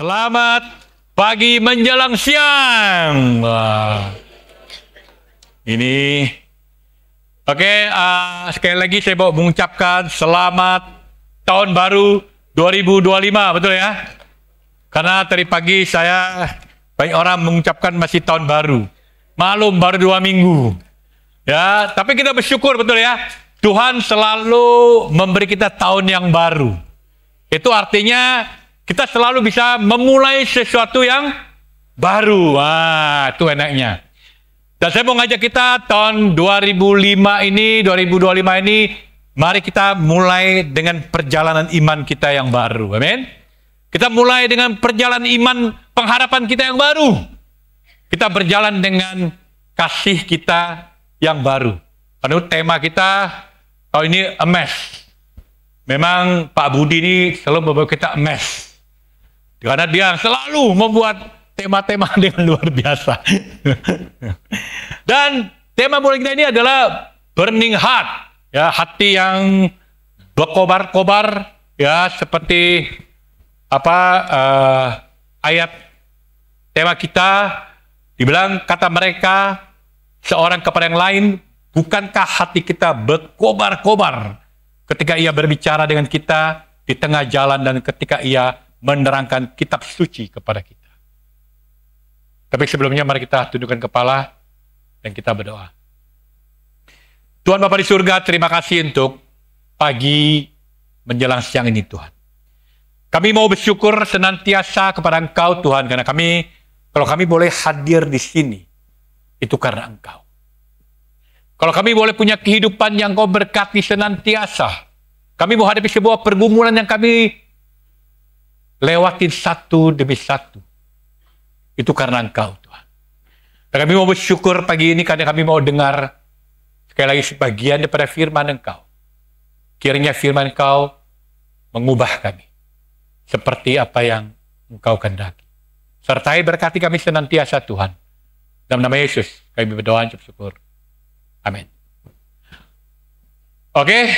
Selamat pagi menjelang siang. Wah. Ini sekali lagi saya mau mengucapkan selamat tahun baru 2025, betul ya? Karena tadi pagi banyak orang mengucapkan masih tahun baru. Maklum baru 2 minggu. Ya, tapi kita bersyukur, betul ya? Tuhan selalu memberi kita tahun yang baru. Itu artinya kita selalu bisa memulai sesuatu yang baru. Wah, itu enaknya. Dan saya mau ngajak kita tahun 2025 ini, mari kita mulai dengan perjalanan iman kita yang baru. Amin. Kita mulai dengan perjalanan iman pengharapan kita yang baru. Kita berjalan dengan kasih kita yang baru. Karena tema kita tahun ini a mess. Memang Pak Budi ini selalu membawa kita a mess. Karena dia selalu membuat tema-tema dengan luar biasa. Dan tema mulai kita ini adalah burning heart. Ya, hati yang berkobar-kobar, ya, seperti ayat tema kita dibilang, kata mereka seorang kepada yang lain, bukankah hati kita berkobar-kobar ketika ia berbicara dengan kita di tengah jalan dan ketika ia menerangkan kitab suci kepada kita. Tapi sebelumnya mari kita tundukkan kepala dan kita berdoa. Tuhan Bapa di surga, terima kasih untuk pagi menjelang siang ini Tuhan. Kami mau bersyukur senantiasa kepada Engkau Tuhan, karena kalau kami boleh hadir di sini, itu karena Engkau. Kalau kami boleh punya kehidupan yang Kau berkati senantiasa, kami menghadapi sebuah pergumulan yang kami lewatin satu demi satu, itu karena Engkau Tuhan. Dan kami mau bersyukur pagi ini karena kami mau dengar sekali lagi sebagian daripada firman Engkau. Kiranya firman Engkau mengubah kami seperti apa yang Engkau kehendaki. Sertai berkati kami senantiasa Tuhan. Dalam nama Yesus kami berdoa dan bersyukur. Amin. Oke.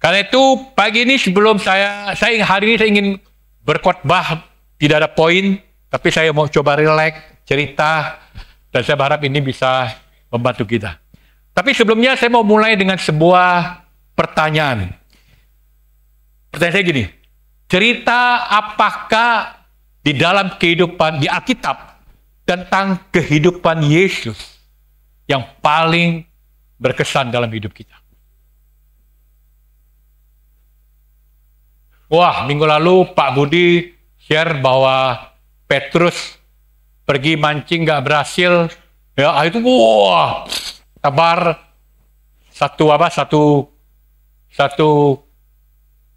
Karena itu pagi ini sebelum hari ini saya ingin berkhotbah, tidak ada poin, tapi saya mau coba rileks, cerita, dan saya berharap ini bisa membantu kita. Tapi sebelumnya saya mau mulai dengan sebuah pertanyaan. Pertanyaan saya gini, cerita apakah di dalam kehidupan, di Alkitab, tentang kehidupan Yesus yang paling berkesan dalam hidup kita? Wah, minggu lalu Pak Budi share bahwa Petrus pergi mancing nggak berhasil, ya itu wah kabar satu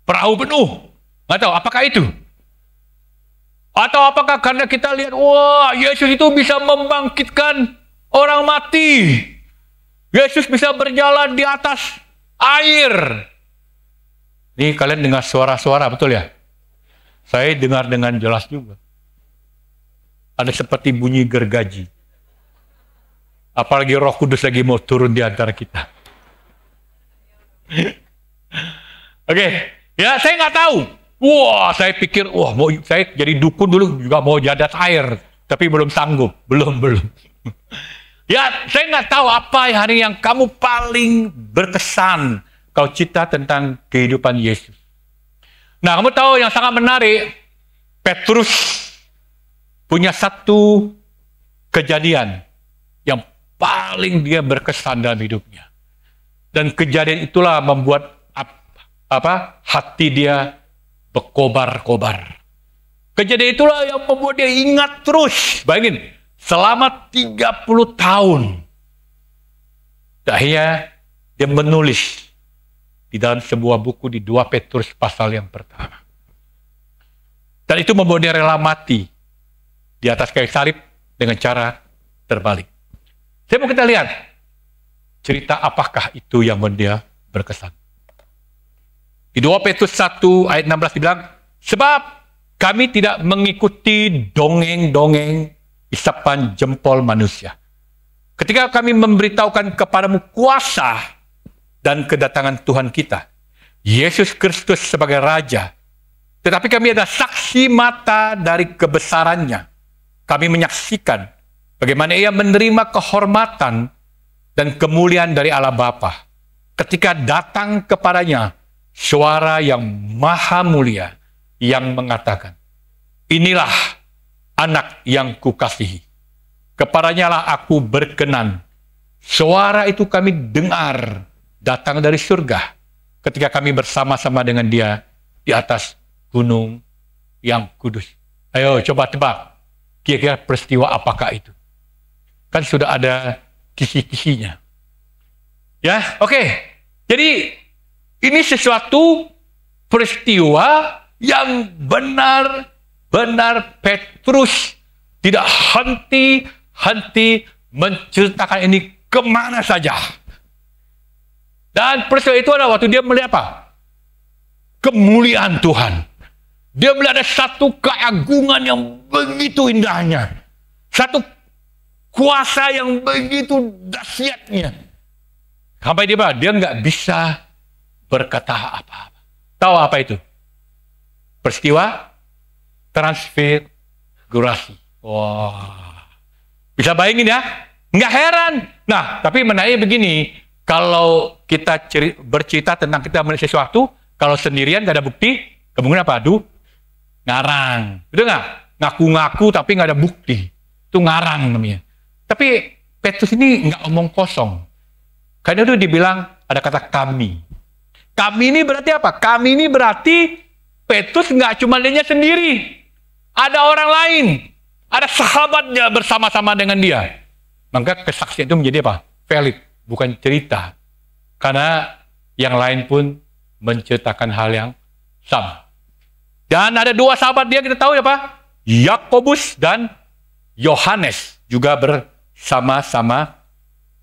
perahu penuh. Nggak tahu apakah itu, atau apakah karena kita lihat wah Yesus itu bisa membangkitkan orang mati, Yesus bisa berjalan di atas air. Ini kalian dengar suara-suara, betul ya? Saya dengar dengan jelas juga. Ada seperti bunyi gergaji. Apalagi Roh Kudus lagi mau turun di antara kita. Oke, ya saya nggak tahu. Wah, saya pikir, saya jadi dukun dulu juga mau jadat air, tapi belum sanggup, belum. Ya, saya nggak tahu apa hari yang kamu paling berkesan. Kau cerita tentang kehidupan Yesus. Nah, kamu tahu yang sangat menarik, Petrus punya satu kejadian yang paling dia berkesan dalam hidupnya. Dan kejadian itulah membuat hati dia berkobar-kobar. Kejadian itulah yang membuat dia ingat terus. Bayangin, selama 30 tahun. Akhirnya dia menulis di dalam sebuah buku di 2 Petrus pasal yang pertama. Dan itu membuat dia rela mati di atas kayu salib dengan cara terbalik. Saya mau kita lihat cerita apakah itu yang membuat dia berkesan. Di 2 Petrus 1 ayat 16 dibilang, sebab kami tidak mengikuti dongeng-dongeng isapan jempol manusia. Ketika kami memberitahukan kepadamu kuasa dan kedatangan Tuhan kita, Yesus Kristus sebagai Raja, Tetapi kami adalah saksi mata dari kebesarannya. Kami menyaksikan bagaimana ia menerima kehormatan dan kemuliaan dari Allah Bapa ketika datang kepadanya suara yang maha mulia yang mengatakan, inilah anak yang kukasihi. Kepadanya lah aku berkenan. Suara itu kami dengar datang dari surga ketika kami bersama-sama dengan dia di atas gunung yang kudus. Ayo coba tebak, kira-kira peristiwa apakah itu? Kan sudah ada kisi-kisinya. Ya, oke. Jadi ini sesuatu peristiwa yang benar-benar Petrus tidak henti-henti menceritakan ini kemana saja. Dan peristiwa itu adalah waktu dia melihat apa? Kemuliaan Tuhan. Dia melihat ada satu keagungan yang begitu indahnya. Satu kuasa yang begitu dahsyatnya. Sampai dia nggak bisa berkata apa-apa. Tahu apa itu? Peristiwa transfigurasi. Wah. Bisa bayangin ya? Nggak heran. Nah, tapi menariknya begini. Kalau kita bercerita tentang kita melihat sesuatu, kalau sendirian nggak ada bukti, kemungkinan apa? Aduh, ngarang. Betul nggak? Ngaku-ngaku tapi nggak ada bukti. Itu ngarang namanya. Tapi Petrus ini nggak omong kosong. Karena itu dibilang ada kata kami. Kami ini berarti apa? Kami ini berarti Petrus nggak cuma dirinya sendiri. Ada orang lain. Ada sahabatnya bersama-sama dengan dia. Maka kesaksian itu menjadi apa? Valid, bukan cerita. Karena yang lain pun menceritakan hal yang sama. Dan ada dua sahabat dia kita tahu ya Pak. Yakobus dan Yohanes juga bersama-sama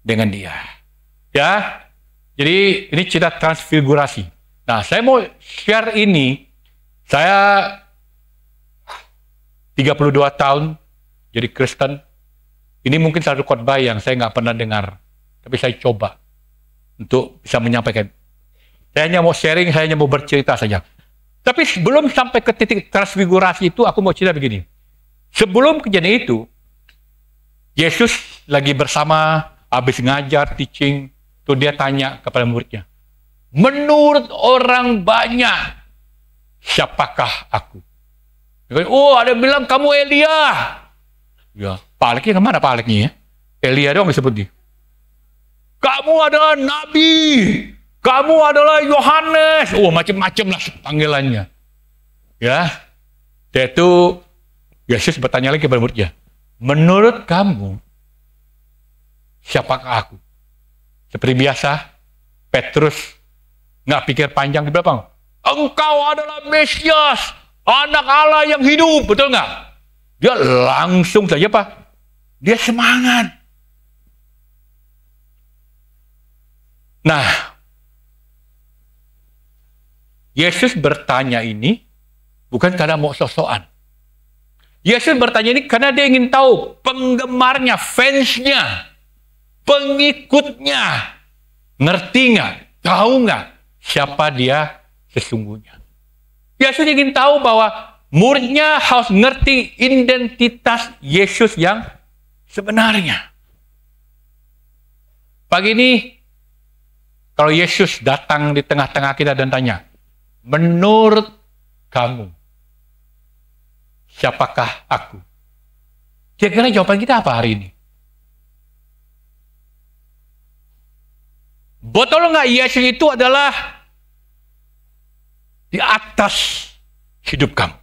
dengan dia. Ya, jadi ini cerita transfigurasi. Nah, saya mau share ini. Saya 32 tahun jadi Kristen. Ini mungkin satu khotbah yang saya nggak pernah dengar. Tapi saya coba untuk bisa menyampaikan. Saya hanya mau sharing, saya hanya mau bercerita saja. Tapi sebelum sampai ke titik transfigurasi itu, aku mau cerita begini. Sebelum kejadian itu, Yesus lagi bersama, habis ngajar, teaching, tuh dia tanya kepada muridnya, menurut orang banyak, siapakah aku? Oh, ada yang bilang kamu Elia. Ya, Pak Aleknya kemana Pak Aleknya ya? Elia doang disebut dia. Kamu adalah Nabi. Kamu adalah Yohanes. Oh, macam-macam lah panggilannya. Ya, yaitu Yesus bertanya lagi kepada muridnya, menurut kamu, siapakah aku? Seperti biasa, Petrus nggak pikir panjang di belakang. Engkau adalah Mesias, anak Allah yang hidup, betul nggak? Dia langsung saja Pak, dia semangat. Nah, Yesus bertanya ini bukan karena mau sok-sokan. Yesus bertanya ini karena dia ingin tahu penggemarnya, fansnya, pengikutnya, ngerti nggak, tahu nggak siapa dia sesungguhnya. Yesus ingin tahu bahwa muridnya harus ngerti identitas Yesus yang sebenarnya. Pagi ini, kalau Yesus datang di tengah-tengah kita dan tanya, menurut kamu, siapakah aku? Kira-kira jawaban kita apa hari ini? Betul nggak Yesus itu adalah di atas hidup kamu?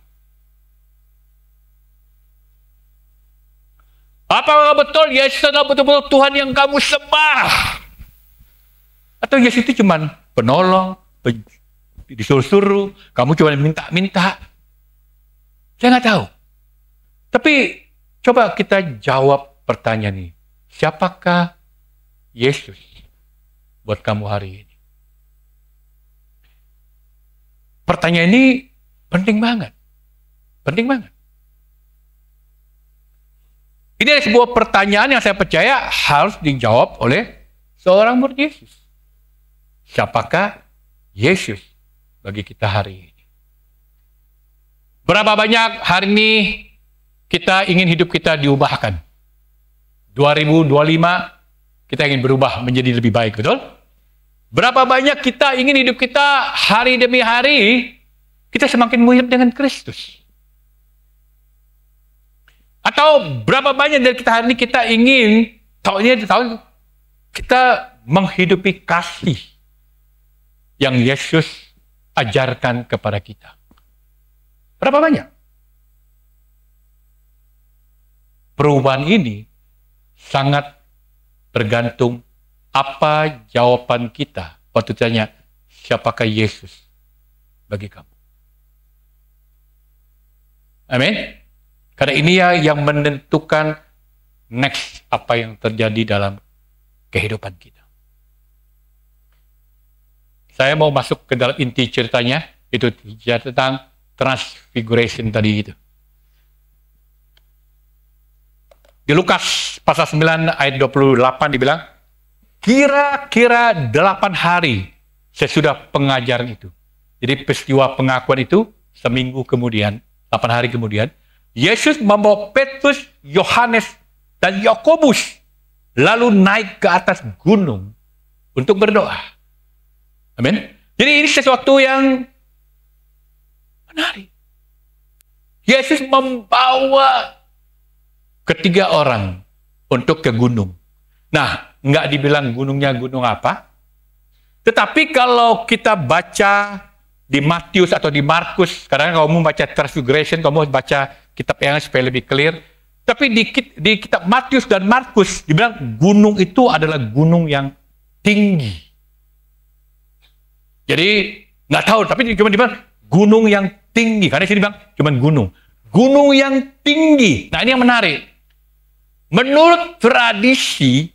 Apakah betul Yesus adalah betul-betul Tuhan yang kamu sembah? Atau Yesus itu cuma penolong, disuruh-suruh, kamu cuma minta-minta? Saya nggak tahu. Tapi coba kita jawab pertanyaan ini. Siapakah Yesus buat kamu hari ini? Pertanyaan ini penting banget. Penting banget. Ini adalah sebuah pertanyaan yang saya percaya harus dijawab oleh seorang murid Yesus. Siapakah Yesus bagi kita hari ini? Berapa banyak hari ini kita ingin hidup kita diubahkan? 2025 kita ingin berubah menjadi lebih baik, betul? Berapa banyak kita ingin hidup kita hari demi hari kita semakin mirip dengan Kristus? Atau berapa banyak dari kita hari ini kita ingin tahun kita menghidupi kasih yang Yesus ajarkan kepada kita? Berapa banyak? Perubahan ini sangat bergantung apa jawaban kita waktu tanya, siapakah Yesus bagi kamu? Amin. Karena ini yang menentukan next apa yang terjadi dalam kehidupan kita. Saya mau masuk ke dalam inti ceritanya, itu tentang transfiguration tadi itu. Di Lukas pasal 9 ayat 28 dibilang, kira-kira 8 hari sesudah pengajaran itu. Jadi peristiwa pengakuan itu seminggu kemudian, 8 hari kemudian, Yesus membawa Petrus, Yohanes, dan Yakobus lalu naik ke atas gunung untuk berdoa. Amin. Jadi ini sesuatu yang menarik. Yesus membawa ketiga orang untuk ke gunung. Nah, nggak dibilang gunungnya gunung apa. Tetapi kalau kita baca di Matius atau di Markus, kadang kamu baca Transfiguration, kamu baca kitab yang supaya lebih clear. Tapi di kitab Matius dan Markus, dibilang gunung itu adalah gunung yang tinggi. Jadi, nggak tahu, tapi cuma dibilang gunung yang tinggi. Karena sini bilang cuma gunung. Gunung yang tinggi. Nah, ini yang menarik. Menurut tradisi,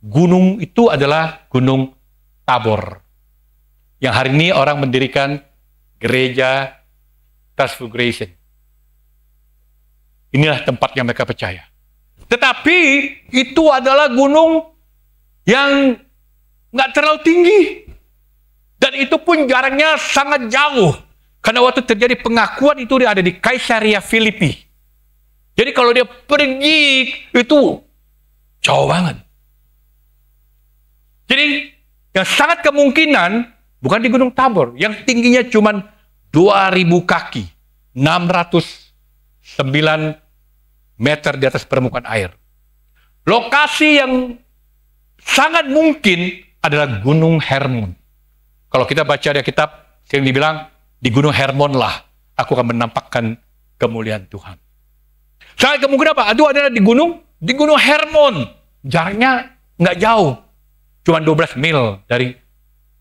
gunung itu adalah Gunung Tabor. Yang hari ini orang mendirikan gereja Transfiguration. Inilah tempat yang mereka percaya. Tetapi itu adalah gunung yang nggak terlalu tinggi. Dan itu pun jaraknya sangat jauh. Karena waktu terjadi pengakuan itu dia ada di Kaisaria Filipi. Jadi kalau dia pergi itu jauh banget. Jadi yang sangat kemungkinan bukan di Gunung Tabor, yang tingginya cuma 2000 kaki, 609 meter di atas permukaan air. Lokasi yang sangat mungkin adalah Gunung Hermon. Kalau kita baca di kitab, yang dibilang di Gunung Hermon lah aku akan menampakkan kemuliaan Tuhan. Sangat kemungkinan apa? Itu adalah di Gunung Hermon. Jaraknya nggak jauh. Cuma 12 mil dari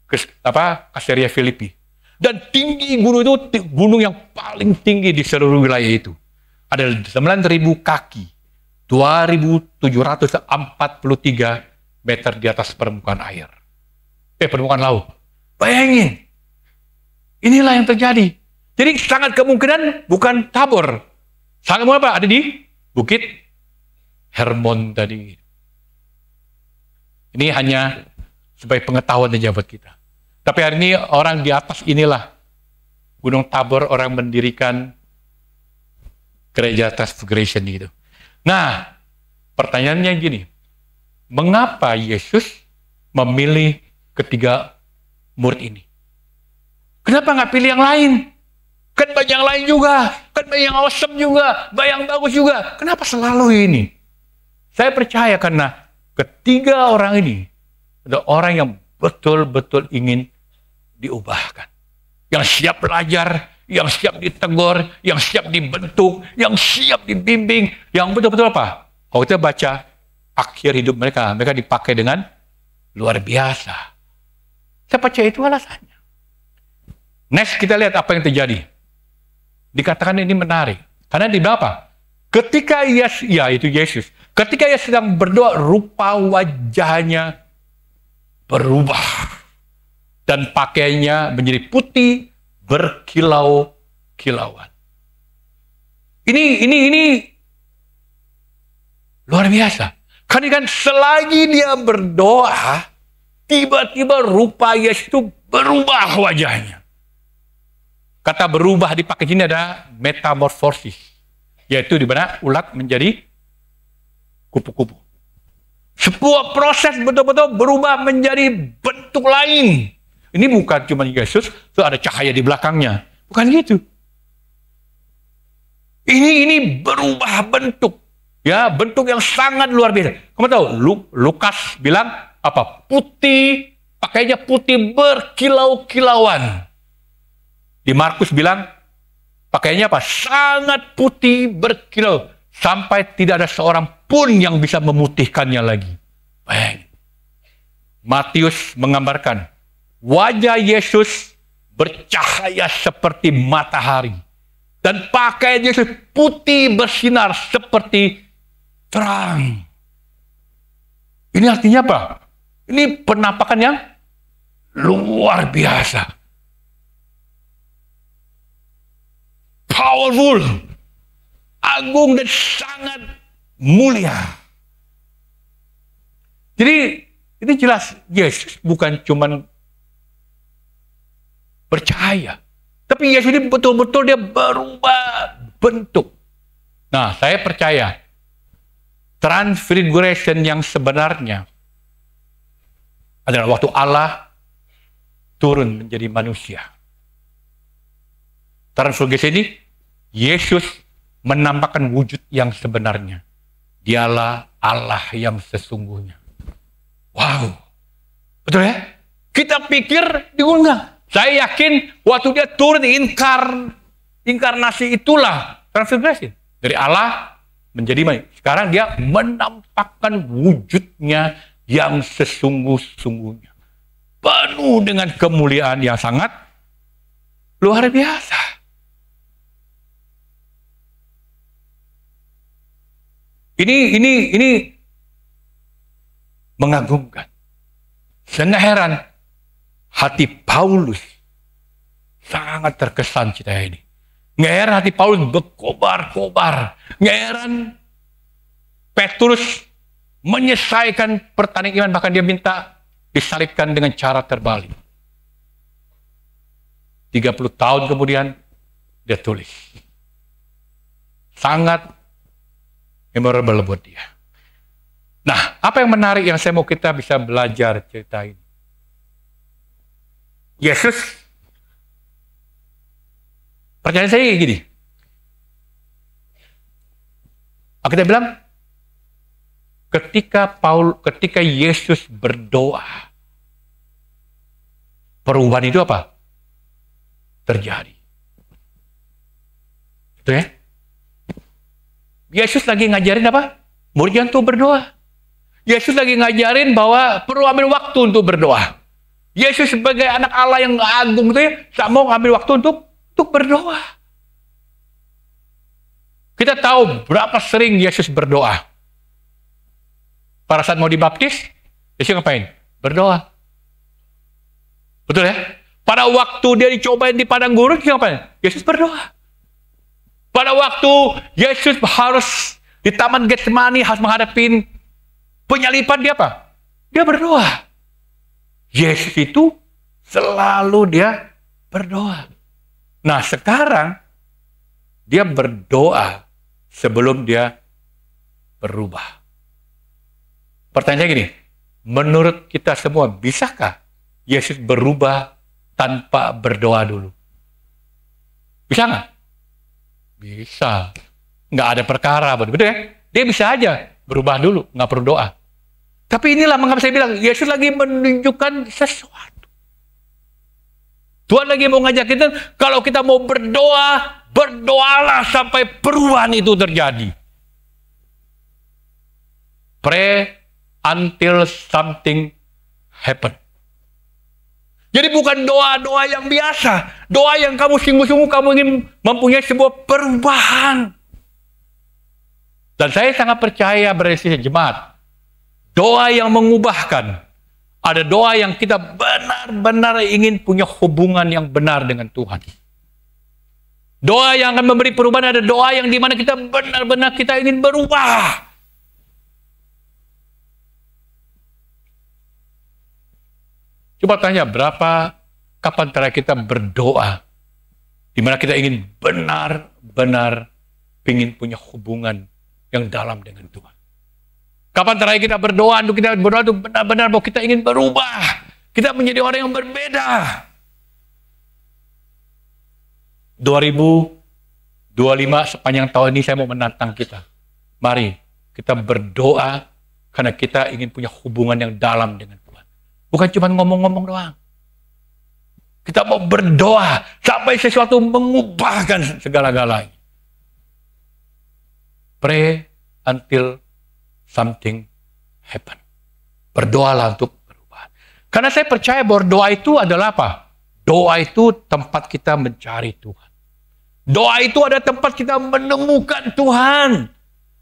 Kaisaria Filipi. Dan tinggi gunung itu gunung yang paling tinggi di seluruh wilayah itu. Ada 9.000 kaki. 2.743 meter di atas permukaan air. Permukaan laut. Bayangin. Inilah yang terjadi. Jadi sangat kemungkinan bukan Tabor. Sangat mungkin apa? Ada di Bukit Hermon tadi. Ini hanya sebagai pengetahuan saja buat kita. Tapi hari ini orang di atas inilah Gunung Tabor orang mendirikan gereja Transfiguration gitu. Nah, pertanyaannya gini. Mengapa Yesus memilih ketiga murid ini? Kenapa nggak pilih yang lain? Kan banyak yang lain juga, kan banyak yang awesome juga, banyak yang bagus juga. Kenapa selalu ini? Saya percaya karena ketiga orang ini adalah orang yang betul-betul ingin diubahkan. Yang siap belajar, yang siap ditegur, yang siap dibentuk, yang siap dibimbing, yang betul-betul apa? Kalau kita baca akhir hidup mereka dipakai dengan luar biasa. Saya percaya itu alasannya. Next kita lihat apa yang terjadi. Dikatakan ini menarik. Karena di apa? Ketika Yesus, ketika ia sedang berdoa, rupa wajahnya berubah. Dan pakaiannya menjadi putih, berkilau-kilauan. Ini luar biasa. Karena kan selagi dia berdoa, tiba-tiba rupa Yesus itu berubah wajahnya. Kata berubah dipakai sini ada metamorfosis, yaitu di mana ulat menjadi kupu-kupu. Sebuah proses betul-betul berubah menjadi bentuk lain. Ini bukan cuma Yesus, itu ada cahaya di belakangnya. Bukan gitu. Ini berubah bentuk. Ya, bentuk yang sangat luar biasa. Kamu tahu, Lukas bilang apa? Putih, pakainya putih berkilau-kilauan. Di Markus bilang, pakainya apa? Sangat putih berkilau. Sampai tidak ada seorang pun yang bisa memutihkannya lagi. Bayangin. Matius menggambarkan, wajah Yesus bercahaya seperti matahari. Dan pakaian Yesus putih bersinar seperti terang. Ini artinya apa? Ini penampakan yang luar biasa. Powerful. Agung dan sangat mulia. Jadi ini jelas Yesus bukan cuma percaya. Tapi Yesus ini betul-betul dia berubah bentuk. Nah, saya percaya transfiguration yang sebenarnya adalah waktu Allah turun menjadi manusia. Transfiguration ini Yesus menampakkan wujud yang sebenarnya. Dialah Allah yang sesungguhnya. Wow. Betul ya? Kita pikir di gunung. Saya yakin waktu dia turun inkarnasi itulah transfigurasi. Dari Allah menjadi manusia. Sekarang dia menampakkan wujudnya yang sesungguh-sungguhnya. Penuh dengan kemuliaan yang sangat luar biasa. Ini mengagumkan. Sehingga heran, hati Paulus sangat terkesan cerita ini. Nggak heran hati Paulus berkobar-kobar. Nggak heran Petrus menyelesaikan pertandingan iman, bahkan dia minta disalibkan dengan cara terbalik. 30 tahun kemudian dia tulis. Sangat memorable buat dia. Nah, apa yang menarik yang saya mau kita bisa belajar cerita ini? Yesus, percaya saya gini. Kita bilang, ketika Yesus berdoa, perubahan itu apa? Terjadi. Itu ya? Yesus lagi ngajarin apa? Muridnya untuk berdoa. Yesus lagi ngajarin bahwa perlu ambil waktu untuk berdoa. Yesus sebagai anak Allah yang agung itu ya, tak mau ambil waktu untuk berdoa. Kita tahu berapa sering Yesus berdoa. Pada saat mau dibaptis, Yesus ngapain? Berdoa. Betul ya? Pada waktu dia dicobain di padang gurun, dia ngapain? Yesus berdoa. Pada waktu Yesus harus di Taman Getsemani harus menghadapi penyalipan, dia apa? Dia berdoa. Yesus itu selalu dia berdoa. Nah, sekarang dia berdoa sebelum dia berubah. Pertanyaannya gini, menurut kita semua, bisakah Yesus berubah tanpa berdoa dulu? Bisa nggak? Bisa. Nggak ada perkara, betul ya? Dia bisa aja berubah dulu, nggak perlu doa. Tapi inilah mengapa saya bilang, Yesus lagi menunjukkan sesuatu. Tuhan lagi mau ngajak kita, kalau kita mau berdoa, berdoalah sampai perubahan itu terjadi. Pray until something happen. Jadi bukan doa-doa yang biasa. Doa yang kamu sungguh-sungguh kamu ingin mempunyai sebuah perubahan. Dan saya sangat percaya berisi jemaat. Doa yang mengubahkan. Ada doa yang kita benar-benar ingin punya hubungan yang benar dengan Tuhan. Doa yang akan memberi perubahan, ada doa yang dimana kita benar-benar kita ingin berubah. Coba tanya, kapan terakhir kita berdoa Di mana kita ingin benar-benar ingin punya hubungan yang dalam dengan Tuhan. Kapan terakhir kita berdoa untuk benar-benar bahwa kita ingin berubah. Kita menjadi orang yang berbeda. 2025 sepanjang tahun ini saya mau menantang kita. Mari kita berdoa karena kita ingin punya hubungan yang dalam dengan Tuhan. Bukan cuma ngomong-ngomong doang. Kita mau berdoa sampai sesuatu mengubahkan segala-galanya. Pray until something happen. Berdoalah untuk berubah. Karena saya percaya bahwa doa itu adalah apa? Doa itu tempat kita mencari Tuhan. Doa itu adalah tempat kita menemukan Tuhan.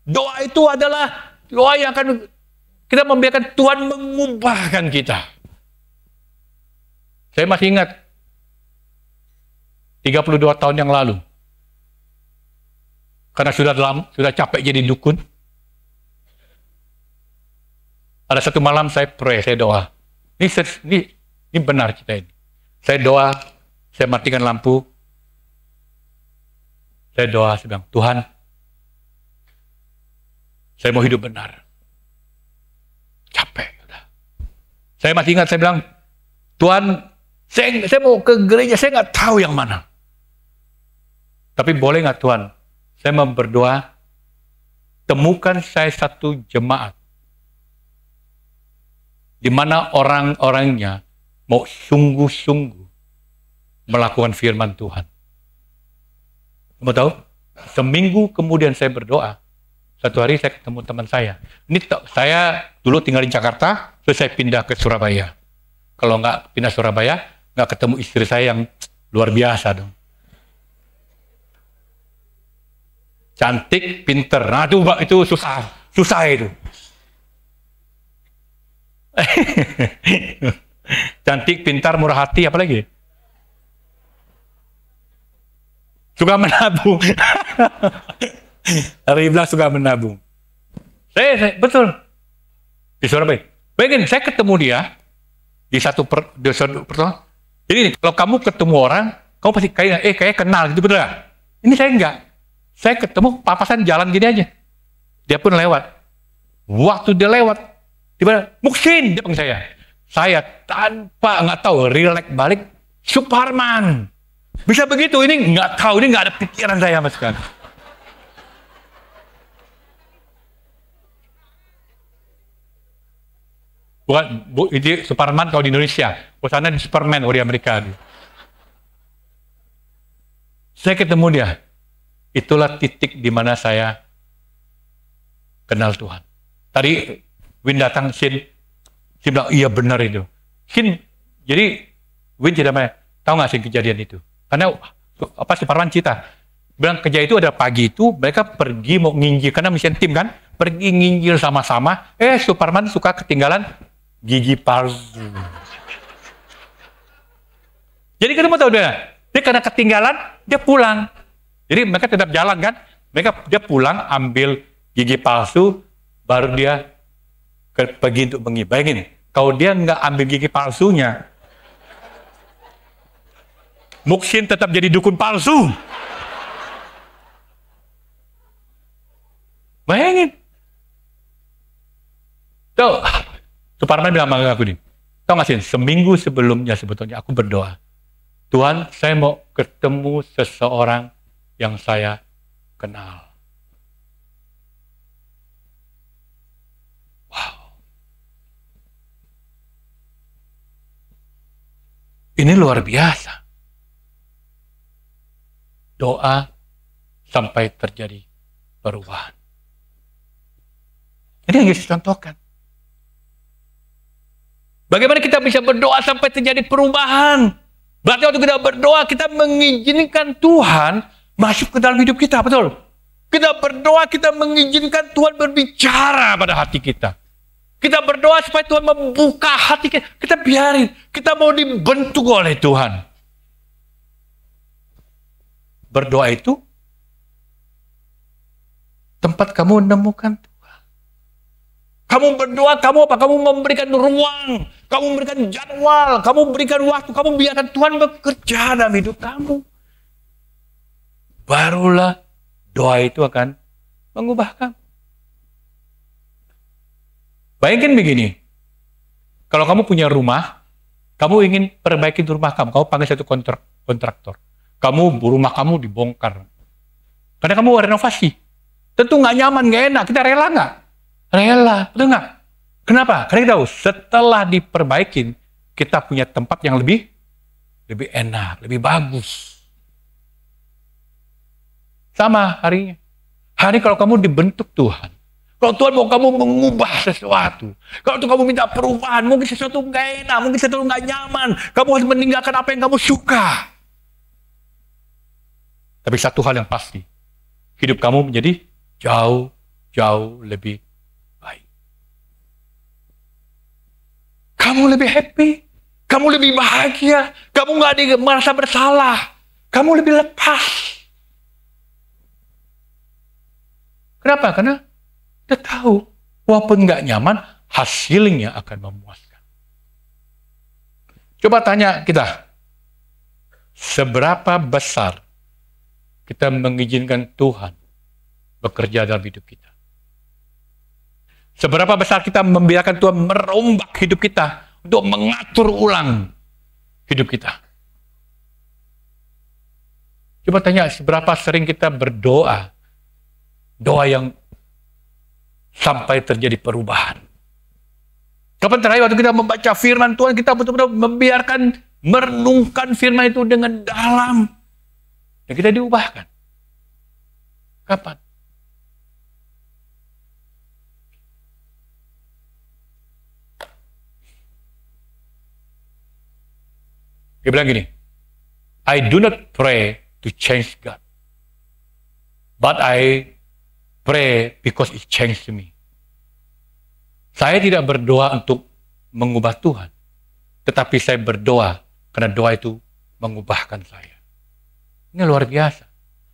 Doa itu adalah doa yang akan kita membiarkan Tuhan mengubahkan kita. Saya masih ingat 32 tahun yang lalu. Karena sudah capek jadi dukun. Ada satu malam saya pray, saya doa. Ini benar cerita ini. Saya doa, saya matikan lampu. Saya doa, saya bilang, Tuhan, saya mau hidup benar. Capek. Udah. Saya masih ingat, saya bilang, Tuhan, saya mau ke gereja, saya nggak tahu yang mana. Tapi boleh nggak Tuhan, saya mau berdoa, temukan saya satu jemaat di mana orang-orangnya mau sungguh-sungguh melakukan firman Tuhan. Mau tahu? Seminggu kemudian saya berdoa, satu hari saya ketemu teman saya. Ini saya dulu tinggal di Jakarta, terus saya pindah ke Surabaya. Kalau nggak pindah Surabaya, nggak ketemu istri saya yang luar biasa dong. Cantik, pinter. Nah itu susah itu. Cantik, pintar, murah hati, apa lagi? Suka menabung. Hari bilang suka menabung. Saya betul. Di Surabaya. Bayangin, saya ketemu dia di satu pertemuan. Jadi kalau kamu ketemu orang, kamu pasti kayak kenal gitu, betul gak? Ini saya enggak. Saya ketemu papasan jalan gini aja. Dia pun lewat. Waktu dia lewat, tiba-tiba, Muksin, dia panggil saya. Saya tanpa nggak tahu, relax balik, Suparman. Bisa begitu, ini nggak tahu, ini nggak ada pikiran saya sama sekali. Bukan, ini Suparman kalau di Indonesia, sana di Superman, di Amerika. Saya ketemu dia. Itulah titik di mana saya kenal Tuhan. Tadi Win datang, Sin bilang, iya benar itu. Sin, jadi Win tidak tahu nggak sih kejadian itu? Karena apa Suparman cerita, bilang kejadian itu ada pagi itu mereka pergi mau nginjil karena misian tim kan, pergi nginjil sama-sama. Suparman suka ketinggalan gigi palsu. Jadi kamu tahu dia karena ketinggalan dia pulang. Jadi mereka tetap jalan kan, dia pulang ambil gigi palsu, baru dia pergi untuk mengibah. Bayangin, kalau dia nggak ambil gigi palsunya, Muksin tetap jadi dukun palsu. Bayangin. Tuh, Suparman bilang sama aku nih, tau nggak sih, seminggu sebelumnya sebetulnya aku berdoa, Tuhan, saya mau ketemu seseorang yang saya kenal. Wow. Ini luar biasa. Doa sampai terjadi perubahan. Ini yang Yesus contohkan. Bagaimana kita bisa berdoa sampai terjadi perubahan? Berarti waktu kita berdoa, kita mengizinkan Tuhan masuk ke dalam hidup kita, betul? Kita berdoa, kita mengizinkan Tuhan berbicara pada hati kita. Kita berdoa supaya Tuhan membuka hati kita. Kita biarin, kita mau dibentuk oleh Tuhan. Berdoa itu tempat kamu menemukan Tuhan. Kamu berdoa, kamu apa? Kamu memberikan ruang, kamu memberikan jadwal, kamu memberikan waktu, kamu biarkan Tuhan bekerja dalam hidup kamu. barulah doa itu akan mengubah kamu. Bayangkan begini, kalau kamu punya rumah, kamu ingin perbaiki rumah kamu panggil satu kontraktor. Rumah kamu dibongkar. Karena kamu renovasi. Tentu nggak nyaman, nggak enak. Kita rela nggak? Rela, betul nggak? Kenapa? Karena kita tahu, setelah diperbaikin, kita punya tempat yang lebih enak, lebih bagus. Sama harinya. Hari kalau kamu dibentuk Tuhan, kalau Tuhan mau kamu mengubah sesuatu, kalau Tuhan kamu minta perubahan, mungkin sesuatu nggak enak, mungkin sesuatu nggak nyaman, kamu harus meninggalkan apa yang kamu suka. Tapi satu hal yang pasti, hidup kamu menjadi jauh lebih baik. Kamu lebih happy, kamu lebih bahagia, kamu nggak merasa bersalah, kamu lebih lepas. Kenapa? Karena kita tahu, walaupun nggak nyaman, hasilnya akan memuaskan. Coba tanya kita, seberapa besar kita mengizinkan Tuhan bekerja dalam hidup kita? Seberapa besar kita membiarkan Tuhan merombak hidup kita untuk mengatur ulang hidup kita? Coba tanya, seberapa sering kita berdoa, doa yang sampai terjadi perubahan. Kapan terakhir waktu kita membaca firman Tuhan, kita betul-betul membiarkan, merenungkan firman itu dengan dalam, dan kita diubahkan? Kapan? Dia bilang gini, I do not pray to change God, but I pray because it changed me. Saya tidak berdoa untuk mengubah Tuhan, tetapi saya berdoa karena doa itu mengubahkan saya. Ini luar biasa.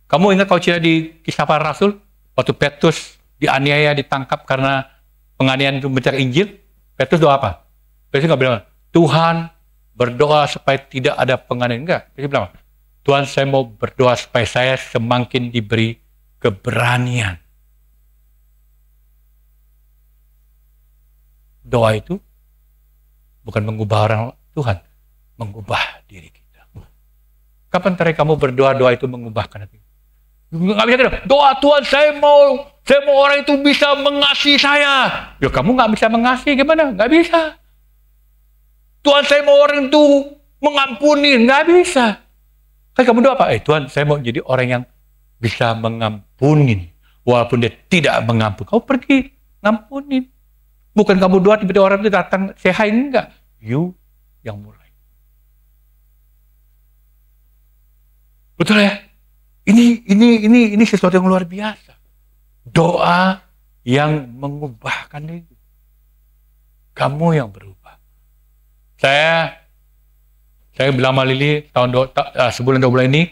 Kamu ingat kalau cerita di Kisah Para Rasul, waktu Petrus dianiaya, ditangkap karena penganiayaan itu memberitakan Injil, Petrus doa apa? Petrus nggak bilang, Tuhan berdoa supaya tidak ada penganiayaan. Enggak. Petrus bilang, Tuhan, saya mau berdoa supaya saya semakin diberi keberanian. Doa itu bukan mengubah orang Tuhan, mengubah diri kita. Kapan terakhir kamu berdoa, doa itu mengubahkan hati? Nggak bisa kita, doa Tuhan, saya mau orang itu bisa mengasihi saya. Ya kamu nggak bisa mengasihi, gimana? Nggak bisa. Tuhan, saya mau orang itu mengampuni, nggak bisa. Kan kamu doa apa? Tuhan, saya mau jadi orang yang bisa mengampuni, walaupun dia tidak mengampuni. Kamu pergi ngampunin. Bukan kamu doa tiba-tiba orang itu datang say hi, enggak. You yang mulai. Betul ya? Ini sesuatu yang luar biasa. Doa yang mengubahkan itu. Kamu yang berubah. Saya bilang sama Lili sebulan 2 bulan ini,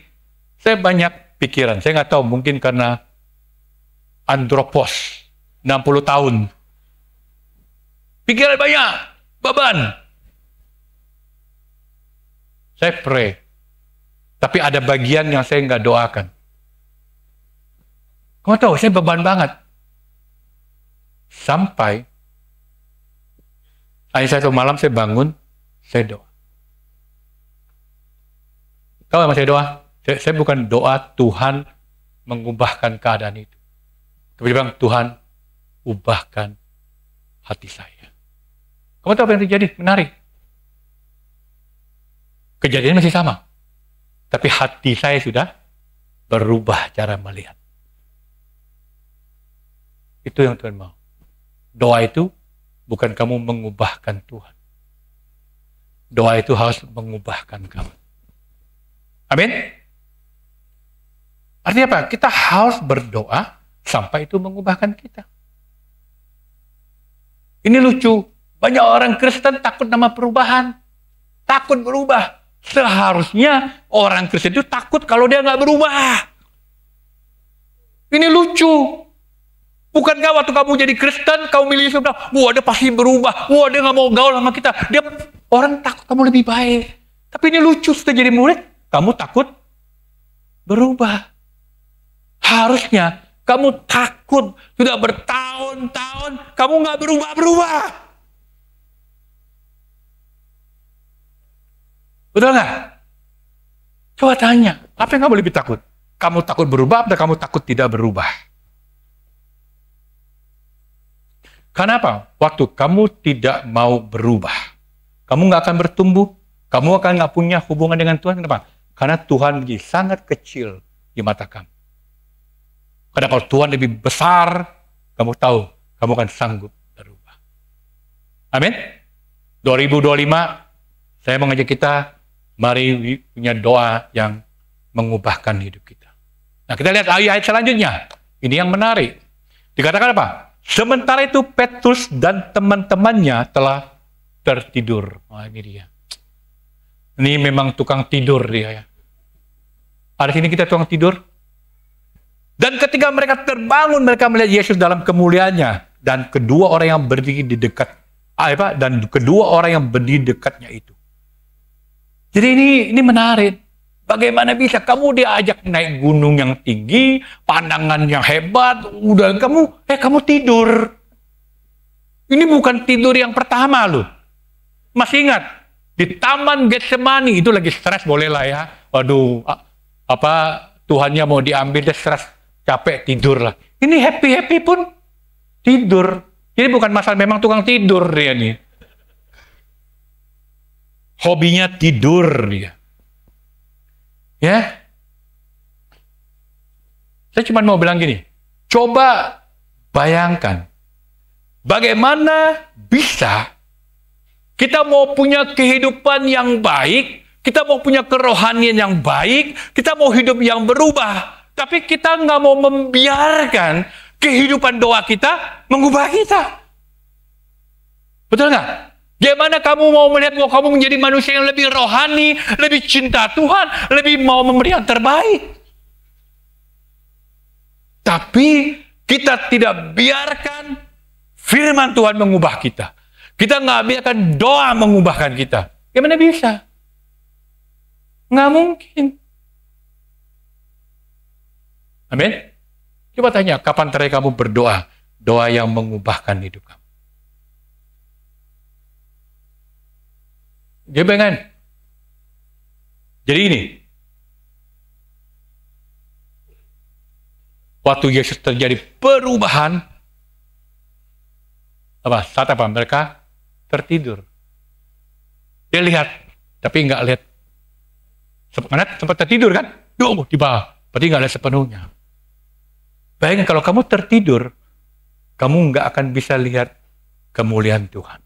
saya banyak pikiran. Saya nggak tahu, mungkin karena andropos 60 tahun. Pikiran banyak, beban. Saya pray, tapi ada bagian yang saya nggak doakan. Kamu tahu, saya beban banget. Sampai satu malam saya bangun, saya doa. Tahu apa saya doa? Saya bukan doa Tuhan mengubahkan keadaan itu. Tapi dia bilang, Tuhan, ubahkan hati saya. Kamu tahu apa yang terjadi? Menarik. Kejadian masih sama. Tapi hati saya sudah berubah cara melihat. Itu yang Tuhan mau. Doa itu bukan kamu mengubahkan Tuhan. Doa itu harus mengubahkan kamu. Amin? Artinya apa? Kita harus berdoa sampai itu mengubahkan kita. Ini lucu. Banyak orang Kristen takut nama perubahan. Takut berubah. Seharusnya orang Kristen itu takut kalau dia nggak berubah. Ini lucu. Bukankah waktu kamu jadi Kristen, kamu milih Yesus, wah dia pasti berubah. Wah dia nggak mau gaul sama kita. Orang takut kamu lebih baik. Tapi ini lucu, setelah jadi murid, kamu takut berubah. Harusnya kamu takut. Sudah bertahun-tahun kamu nggak berubah-berubah. Betul nggak? Coba tanya, apa yang kamu lebih takut? Kamu takut berubah atau kamu takut tidak berubah? Kenapa? Waktu kamu tidak mau berubah, kamu nggak akan bertumbuh, kamu akan nggak punya hubungan dengan Tuhan. Kenapa? Karena Tuhan menjadi sangat kecil di mata kamu. Karena kalau Tuhan lebih besar, kamu tahu, kamu akan sanggup berubah. Amin. 2025, saya mengajak kita, mari punya doa yang mengubahkan hidup kita. Nah, kita lihat ayat selanjutnya. Ini yang menarik. Dikatakan apa? Sementara itu Petrus dan teman-temannya telah tertidur. Oh, ini dia. Ini memang tukang tidur dia ya. Ada sini kita tukang tidur. Dan ketika mereka terbangun, mereka melihat Yesus dalam kemuliaannya. Dan kedua orang yang berdiri di dekat, dan kedua orang yang berdiri dekatnya itu. Jadi ini menarik. Bagaimana bisa kamu diajak naik gunung yang tinggi, pandangan yang hebat, udah kamu tidur. Ini bukan tidur yang pertama loh. Masih ingat di Taman Getsemani itu lagi stres, boleh lah ya. Waduh, Tuhannya mau diambil, dia stres, capek, tidur lah. Ini happy pun tidur. Jadi bukan masalah, memang tukang tidur dia nih. Hobinya tidur dia. Ya. Saya cuma mau bilang gini. Coba bayangkan. Bagaimana bisa kita mau punya kehidupan yang baik, kita mau punya kerohanian yang baik, kita mau hidup yang berubah, tapi kita nggak mau membiarkan kehidupan doa kita mengubah kita. Betul nggak? Gimana kamu mau melihat bahwa kamu menjadi manusia yang lebih rohani, lebih cinta Tuhan, lebih mau memberi yang terbaik. Tapi kita tidak biarkan firman Tuhan mengubah kita. Kita nggak biarkan doa mengubahkan kita. Gimana bisa? Nggak mungkin. Amin. Coba tanya, kapan terakhir kamu berdoa? Doa yang mengubahkan hidup kamu. Jadi bayangkan. Jadi ini. Waktu Yesus terjadi perubahan, saat apa? Mereka tertidur. Dia lihat, tapi nggak lihat. Karena sempat tertidur kan? Di bawah. Berarti nggak lihat sepenuhnya. Bayangkan kalau kamu tertidur, kamu nggak akan bisa lihat kemuliaan Tuhan.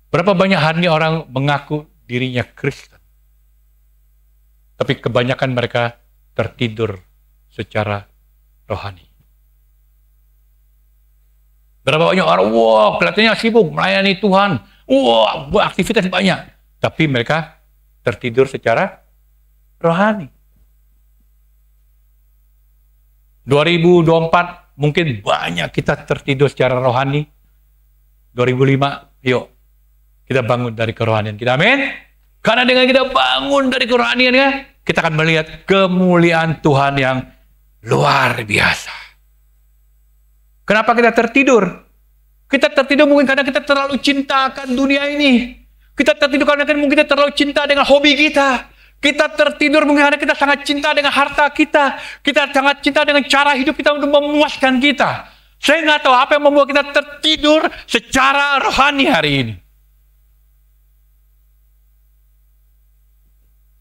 Berapa banyak hari orang mengaku dirinya Kristen, tapi kebanyakan mereka tertidur secara rohani. Berapa banyak orang, kelihatannya sibuk melayani Tuhan, aktivitas banyak, tapi mereka tertidur secara rohani. 2024 mungkin banyak kita tertidur secara rohani. 2005, yuk kita bangun dari kerohanian kita, amin. Karena dengan kita bangun dari kerohanian kita akan melihat kemuliaan Tuhan yang luar biasa. Kenapa kita tertidur? Kita tertidur mungkin karena kita terlalu cinta akan dunia ini. Kita tertidur karena mungkin kita terlalu cinta dengan hobi kita. Kita tertidur mungkin karena kita sangat cinta dengan harta kita. Kita sangat cinta dengan cara hidup kita untuk memuaskan kita. Saya nggak tahu apa yang membuat kita tertidur secara rohani hari ini.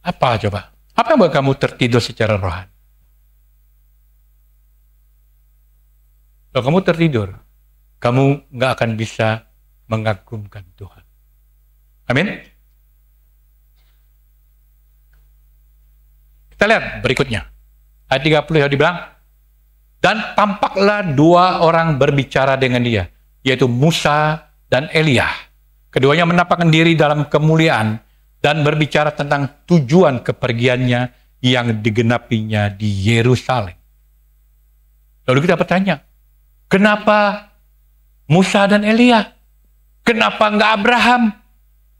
Apa coba? Apa yang membuat kamu tertidur secara rohani? Kalau kamu tertidur, kamu nggak akan bisa mengagumkan Tuhan. Amin? Kita lihat berikutnya. Ayat 30 dibilang, dan tampaklah dua orang berbicara dengan dia, yaitu Musa dan Elia. Keduanya menampakkan diri dalam kemuliaan dan berbicara tentang tujuan kepergiannya yang digenapinya di Yerusalem. Lalu kita bertanya, kenapa Musa dan Elia? Kenapa enggak Abraham?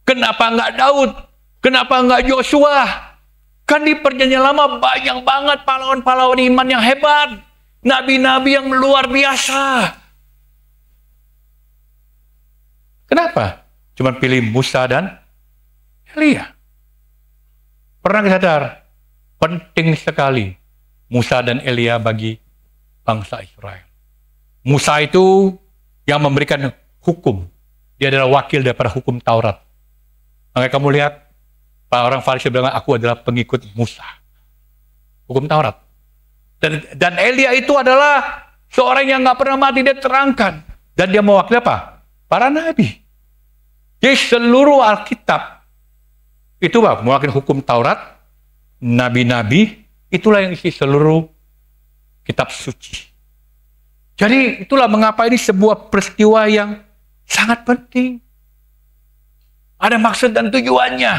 Kenapa enggak Daud? Kenapa enggak Yosua? Kan di perjanjian lama banyak banget pahlawan-pahlawan iman yang hebat. Nabi-nabi yang luar biasa. Kenapa? Cuma pilih Musa dan Elia. Pernah kita sadar? Penting sekali Musa dan Elia bagi bangsa Israel. Musa itu yang memberikan hukum. Dia adalah wakil daripada hukum Taurat. Makanya kamu lihat, orang Farisi bilang, aku adalah pengikut Musa. Hukum Taurat. Dan Elia itu adalah seorang yang nggak pernah mati, dia terangkan. Dan dia mewakili apa? Para nabi. Jadi seluruh Alkitab itu mewakili hukum Taurat, nabi-nabi, itulah yang isi seluruh kitab suci. Jadi itulah mengapa ini sebuah peristiwa yang sangat penting. Ada maksud dan tujuannya.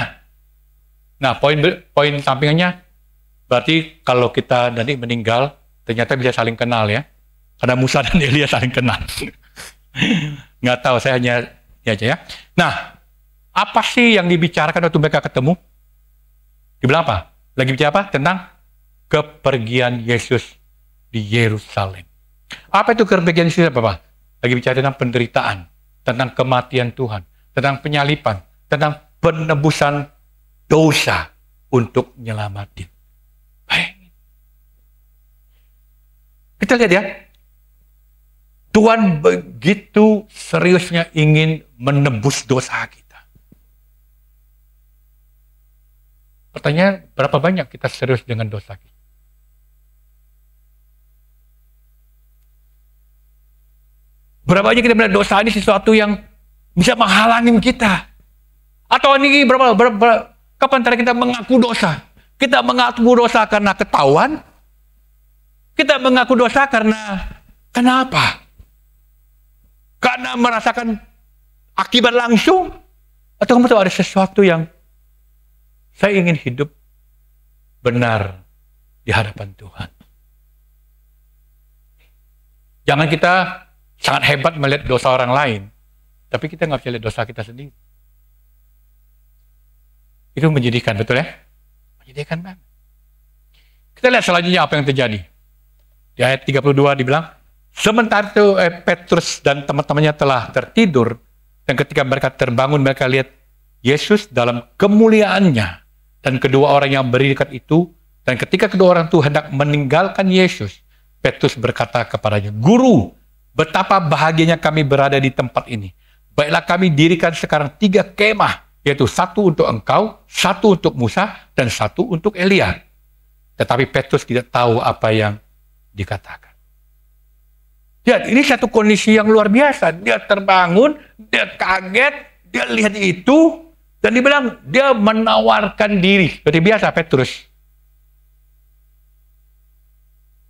Nah, poin sampingannya, berarti kalau kita nanti meninggal, ternyata bisa saling kenal ya. Karena Musa dan Elia saling kenal. Nggak tahu, saya hanya ini aja ya. Nah, apa sih yang dibicarakan waktu mereka ketemu? Dibilang apa? Lagi bicara apa? Tentang kepergian Yesus di Yerusalem. Apa itu kepergian Yesus, Bapak? Lagi bicara tentang penderitaan, tentang kematian Tuhan, tentang penyalipan, tentang penebusan dosa untuk nyelamatin. Baik. Kita lihat ya. Tuhan begitu seriusnya ingin menebus dosa kita. Pertanyaan, berapa banyak kita serius dengan dosa kita? Berapa banyak kita melihat dosa ini sesuatu yang bisa menghalangi kita? Atau ini kapan terakhir kita mengaku dosa? Kita mengaku dosa karena ketahuan? Kita mengaku dosa karena kenapa? Karena merasakan akibat langsung? Atau kamu tahu ada sesuatu yang saya ingin hidup benar di hadapan Tuhan. Jangan kita sangat hebat melihat dosa orang lain, tapi kita nggak bisa lihat dosa kita sendiri. Itu menjadikan, betul ya? Menjadikan banget. Kita lihat selanjutnya apa yang terjadi. Di ayat 32 dibilang, sementara itu Petrus dan teman-temannya telah tertidur, dan ketika mereka terbangun, mereka lihat Yesus dalam kemuliaannya, dan kedua orang yang berdiri dekat itu, dan ketika kedua orang itu hendak meninggalkan Yesus, Petrus berkata kepadanya, Guru, betapa bahagianya kami berada di tempat ini. Baiklah kami dirikan sekarang 3 kemah, yaitu 1 untuk engkau, 1 untuk Musa, dan 1 untuk Elia. Tetapi Petrus tidak tahu apa yang dikatakan. Lihat, ini satu kondisi yang luar biasa. Dia terbangun, dia kaget, dia lihat itu, dan dia bilang, dia menawarkan diri. Seperti biasa Petrus.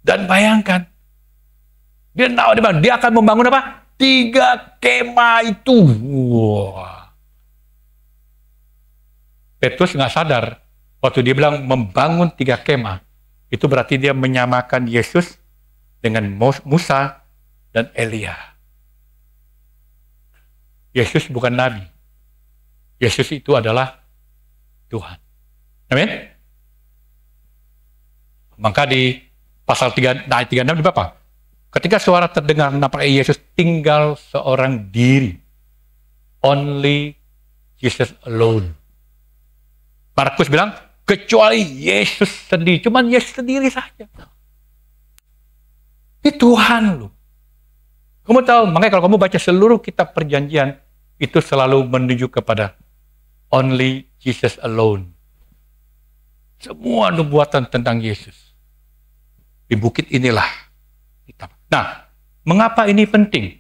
Dan bayangkan, dia akan membangun apa? 3 kemah itu. Wah. Petrus nggak sadar, waktu dia bilang membangun 3 kemah, itu berarti dia menyamakan Yesus dengan Musa dan Elia. Yesus bukan nabi. Yesus itu adalah Tuhan. Amin? Maka di pasal 3, ayat 36 di Bapak, ketika suara terdengar nampaknya Yesus tinggal seorang diri. Only Jesus alone. Markus bilang, kecuali Yesus sendiri. Cuman Yesus sendiri saja. Ini Tuhan loh. Kamu tahu, makanya kalau kamu baca seluruh kitab perjanjian, itu selalu menuju kepada only Jesus alone. Semua nubuatan tentang Yesus. Di bukit inilah. Nah, mengapa ini penting?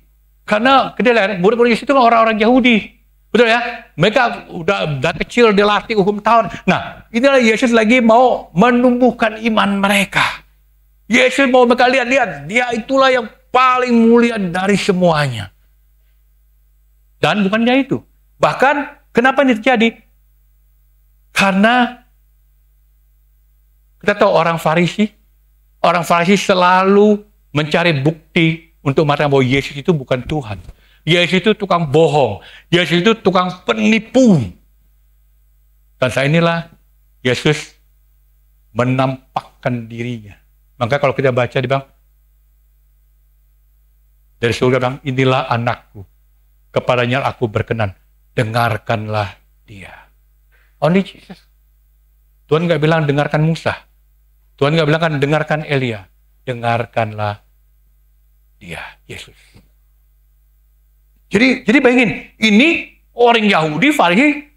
Karena murid-murid Yesus itu kan orang-orang Yahudi. Betul ya? Mereka udah kecil dilatih hukum Taurat. Nah, inilah Yesus lagi mau menumbuhkan iman mereka. Yesus mau mereka lihat, dia itulah yang paling mulia dari semuanya. Dan bukannya itu. Bahkan, kenapa ini terjadi? Karena kita tahu orang Farisi selalu mencari bukti untuk mengatakan bahwa Yesus itu bukan Tuhan. Yesus itu tukang bohong. Yesus itu tukang penipu. Dan saat inilah Yesus menampakkan dirinya. Maka kalau kita baca di bang, dari surga bilang, inilah anakku, kepadanya aku berkenan, dengarkanlah dia. Only Jesus. Tuhan nggak bilang dengarkan Musa. Tuhan nggak bilang kan dengarkan Elia. Dengarkanlah dia, Yesus. Jadi bayangin, ini orang Yahudi, Farisi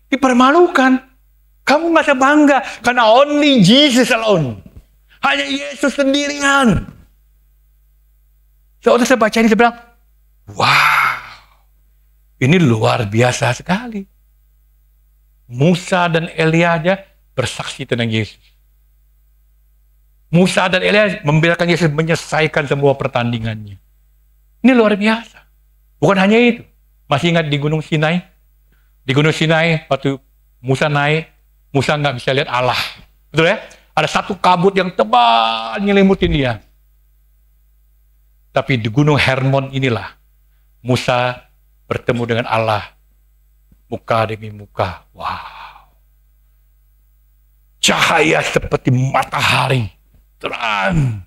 dipermalukan. Kamu nggak usah bangga, karena only Jesus alone. Hanya Yesus sendirian. Saudara saya baca ini, saya bilang, wow, ini luar biasa sekali. Musa dan Elia aja bersaksi tentang Yesus. Musa dan Elia membiarkan Yesus menyelesaikan semua pertandingannya. Ini luar biasa. Bukan hanya itu. Masih ingat di Gunung Sinai? Di Gunung Sinai, waktu Musa naik, Musa nggak bisa lihat Allah. Betul ya? Ada satu kabut yang tebal nyelimutin dia. Tapi di Gunung Hermon inilah, Musa bertemu dengan Allah. Muka demi muka. Wow. Cahaya seperti matahari. Terang.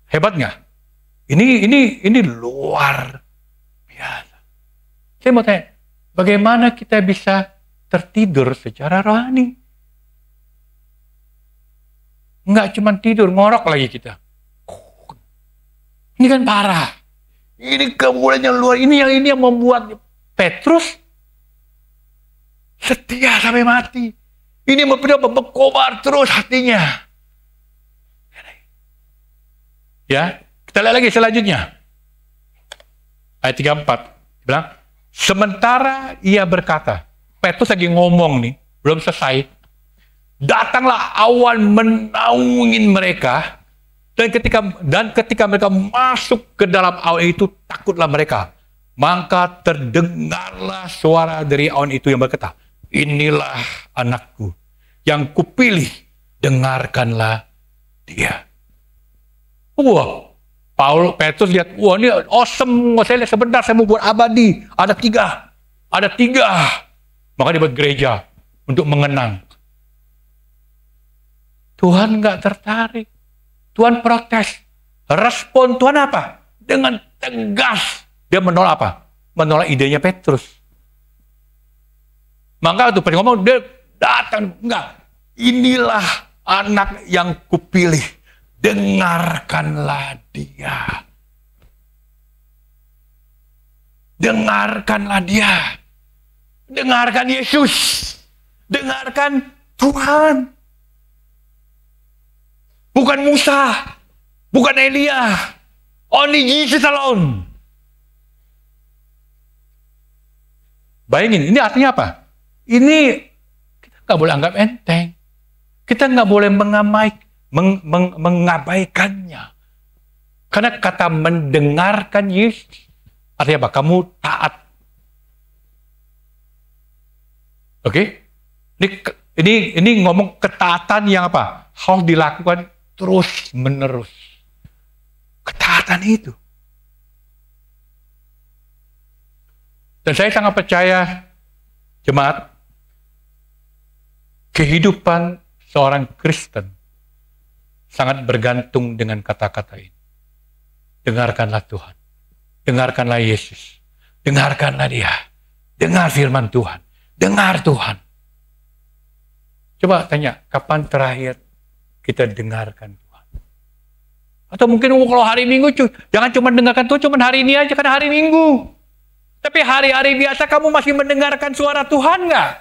Hebat nggak? Ini luar biasa. Saya mau tanya, bagaimana kita bisa tertidur secara rohani? Nggak cuma tidur, ngorok lagi kita. Ini kan parah. Ini kemuliaan yang luar. Ini yang membuat Petrus setia sampai mati. Ini berkobar terus hatinya. Ya, kita lihat lagi selanjutnya. Ayat 34. Bilang, sementara ia berkata, Petrus lagi ngomong nih, belum selesai. Datanglah awan menaungin mereka, dan ketika mereka masuk ke dalam awan itu, takutlah mereka. Maka terdengarlah suara dari awan itu yang berkata, inilah anakku yang kupilih, dengarkanlah dia. Wah, Petrus lihat, wah ini awesome, saya lihat sebentar, saya mau buat abadi. Ada tiga. Maka dia buat gereja untuk mengenang. Tuhan nggak tertarik. Tuhan protes. Respon Tuhan apa? Dengan tegas. Dia menolak apa? Menolak idenya Petrus. Maka waktu Petrus ngomong, dia datang. Enggak. Inilah anak yang kupilih. Dengarkanlah dia. Dengarkanlah dia. Dengarkan Yesus. Dengarkan Tuhan. Bukan Musa. Bukan Elia. Only Jesus alone. Bayangin, ini artinya apa? Ini kita nggak boleh anggap enteng. Kita nggak boleh mengabaikannya. Karena kata mendengarkan Yesus, artinya apa? Kamu taat. Oke? Ini ngomong ketaatan yang apa? Harus dilakukan terus menerus. Ketaatan itu. Dan saya sangat percaya, jemaat, kehidupan seorang Kristen sangat bergantung dengan kata-kata ini. Dengarkanlah Tuhan. Dengarkanlah Yesus. Dengarkanlah dia. Dengar firman Tuhan. Dengar Tuhan. Coba tanya, kapan terakhir kita dengarkan Tuhan? Atau mungkin kalau hari Minggu, jangan cuma dengarkan Tuhan, cuma hari ini aja, kan hari Minggu. Tapi hari-hari biasa kamu masih mendengarkan suara Tuhan nggak?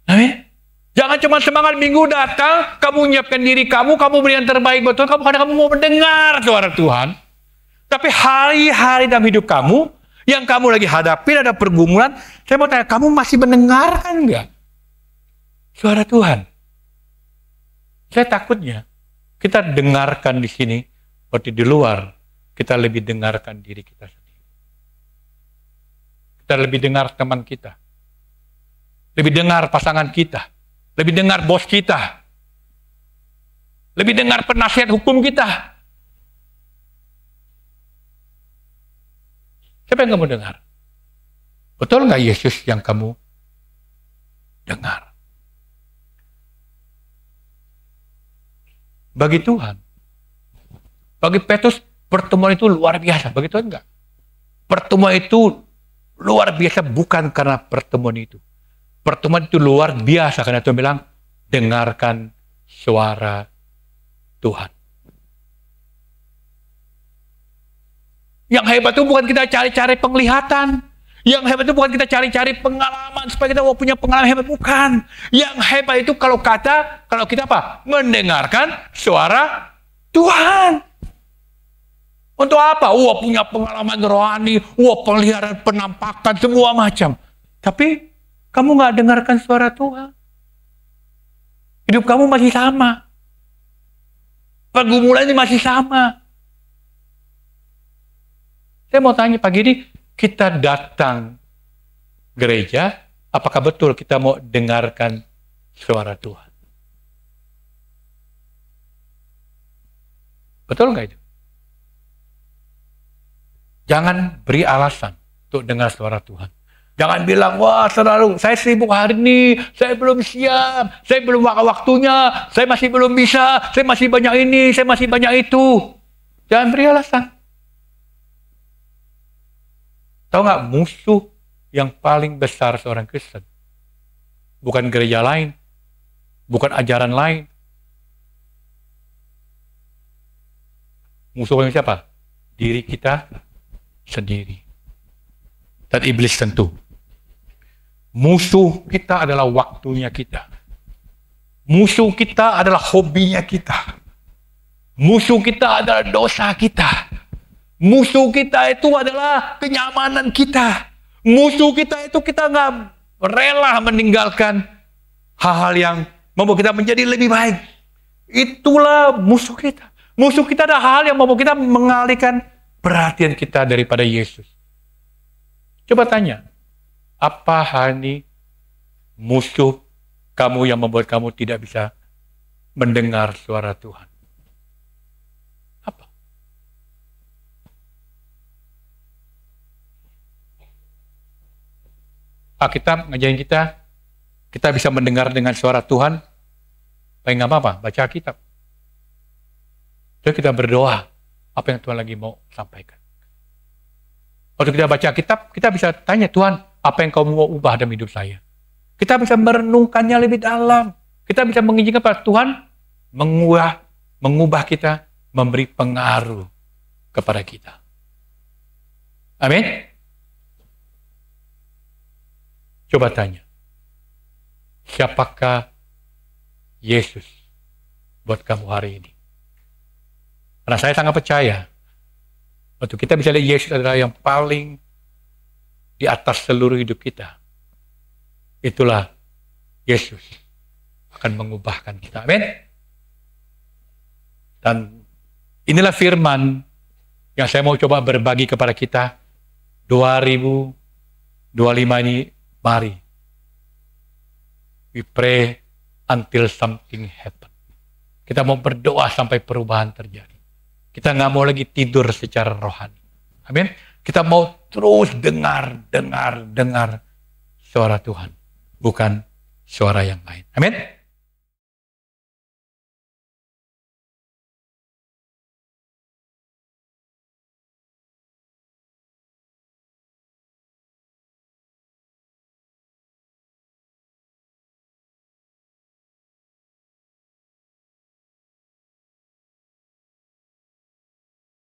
Amin. Jangan cuma semangat Minggu datang, kamu menyiapkan diri kamu beri yang terbaik buat Tuhan, karena kamu mau mendengar suara Tuhan. Tapi hari-hari dalam hidup kamu, yang kamu lagi hadapi, ada pergumulan, saya mau tanya, kamu masih mendengarkan nggak suara Tuhan? Saya takutnya, kita dengarkan di sini, seperti di luar, kita lebih dengarkan diri kita sendiri. Kita lebih dengar teman kita. Lebih dengar pasangan kita. Lebih dengar bos kita. Lebih dengar penasihat hukum kita. Siapa yang kamu dengar? Betul nggak Yesus yang kamu dengar. Bagi Tuhan, bagi Petrus, pertemuan itu luar biasa. Bagi Tuhan enggak. Pertemuan itu luar biasa bukan karena pertemuan itu. Pertemuan itu luar biasa karena Tuhan bilang, dengarkan suara Tuhan. Yang hebat itu bukan kita cari-cari penglihatan. Yang hebat itu bukan kita cari-cari pengalaman supaya kita punya pengalaman hebat, bukan. Yang hebat itu kalau kita apa? Mendengarkan suara Tuhan. Untuk apa? Wah, punya pengalaman rohani, wah, peliharaan, penampakan, semua macam. Tapi kamu nggak dengarkan suara Tuhan. Hidup kamu masih sama. Pergumulannya masih sama. Saya mau tanya pagi ini, kita datang gereja, apakah betul kita mau dengarkan suara Tuhan? Betul nggak itu? Jangan beri alasan untuk dengar suara Tuhan. Jangan bilang, wah selalu, saya sibuk hari ini, saya belum siap, saya belum waktunya, saya masih belum bisa, saya masih banyak ini, saya masih banyak itu. Jangan beri alasan. Tahu nggak, musuh yang paling besar seorang Kristen bukan gereja lain, bukan ajaran lain. Musuhnya siapa? Diri kita sendiri. Dan iblis tentu. Musuh kita adalah waktunya kita. Musuh kita adalah hobinya kita. Musuh kita adalah dosa kita. Musuh kita itu adalah kenyamanan kita. Musuh kita itu kita nggak rela meninggalkan hal-hal yang membuat kita menjadi lebih baik. Itulah musuh kita. Musuh kita adalah hal yang membuat kita mengalihkan perhatian kita daripada Yesus. Coba tanya, apa hari musuh kamu yang membuat kamu tidak bisa mendengar suara Tuhan? Alkitab ngajarin kita bisa mendengar dengan suara Tuhan, paling nggak apa-apa, baca Alkitab. Terus kita berdoa, apa yang Tuhan lagi mau sampaikan. Waktu kita baca Alkitab, kita bisa tanya, Tuhan, apa yang kau mau ubah dalam hidup saya? Kita bisa merenungkannya lebih dalam. Kita bisa mengizinkan pada Tuhan mengubah kita, memberi pengaruh kepada kita. Amin. Coba tanya, siapakah Yesus buat kamu hari ini? Karena saya sangat percaya, waktu kita bisa lihat Yesus adalah yang paling di atas seluruh hidup kita. Itulah Yesus akan mengubahkan kita. Amin. Dan inilah firman yang saya mau coba berbagi kepada kita 2025 ini. Mari, we pray until something happen. Kita mau berdoa sampai perubahan terjadi. Kita nggak mau lagi tidur secara rohani. Amin. Kita mau terus dengar suara Tuhan, bukan suara yang lain. Amin.